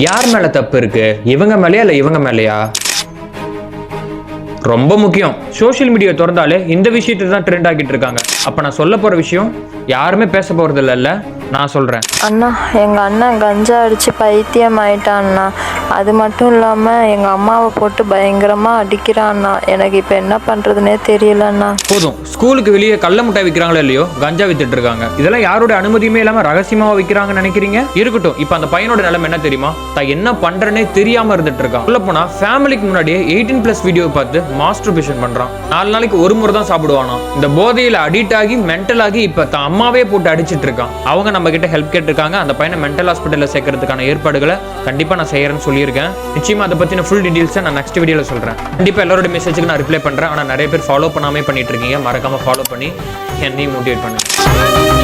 யார் மேல தப்பு இருக்கு? இவங்க மேலயா இல்ல இவங்க மேலயா? ரொம்ப முக்கியம். சோஷியல் மீடியா திறந்தாலே இந்த விஷயத்தை தான் ட்ரெண்ட் ஆகிட்டு இருக்காங்க. அப்ப நான் சொல்ல போற விஷயம் யாருமே பேச போறது இல்லைல்ல, நான் சொல்றேன். அண்ணா, எங்க அண்ணன் கஞ்சா அடிச்சு பைத்தியம் ஆயிட்டான்னா. அது மட்டும் இல்லாம எங்க அம்மாவை போட்டு பயங்கரமா அடிக்கிறான்னா. எனக்கு இப்ப என்ன பண்றதுன்னே தெரியலண்ணா. போதும், ஸ்கூலுக்கு வெளியே கள்ள முட்டாய் விற்கிறாங்களோ இல்லையோ கஞ்சா வித்துட்டு இருக்காங்க. இதெல்லாம் யாரோட அனுமதியுமே இல்லாம ரகசியமாவா விற்கிறாங்கன்னு நினைக்கிறீங்க? இருக்கட்டும், இப்ப அந்த பையனோட நிலைமை என்ன தெரியுமா? தான் என்ன பண்றேன்னே தெரியாம இருந்துட்டு இருக்கான். சொல்ல போனா ஃபேமிலிக்கு முன்னாடியே 18+ வீடியோ பார்த்து மாஸ்டர்பேஷன் பண்றான். 4 நாளைக்கு ஒரு முறை தான் சாப்பிடுவானா. இந்த போதையில அடிக்ட் ஆகி மென்டல் ஆகி இப்ப தான் அம்மாவே போட்டு அடிச்சிட்டு இருக்கான். அவங்க நம்ம கிட்ட ஹெல்ப் கேட்டிருக்காங்க. அந்த பையனை மென்டல் ஹாஸ்பிட்டல்ல சேர்க்கறதுக்கான ஏற்பாடுகளை கண்டிப்பா நான் செய்யறேன்னு சொல்லியிருக்கேன். நிச்சயமா அதை பத்தின ஃபுல் டீடைல்ஸ் நான் நெக்ஸ்ட் வீடியோல சொல்றேன். கண்டிப்பா எல்லாரோட மெசேஜுக்கு நான் ரிப்ளை பண்றேன். ஆனா நிறைய பேர் ஃபாலோ பண்ணாமே பண்ணிட்டு இருக்கீங்க. மறக்காம ஃபாலோ பண்ணி என்னையும் மோட்டிவேட் பண்ணுங்க.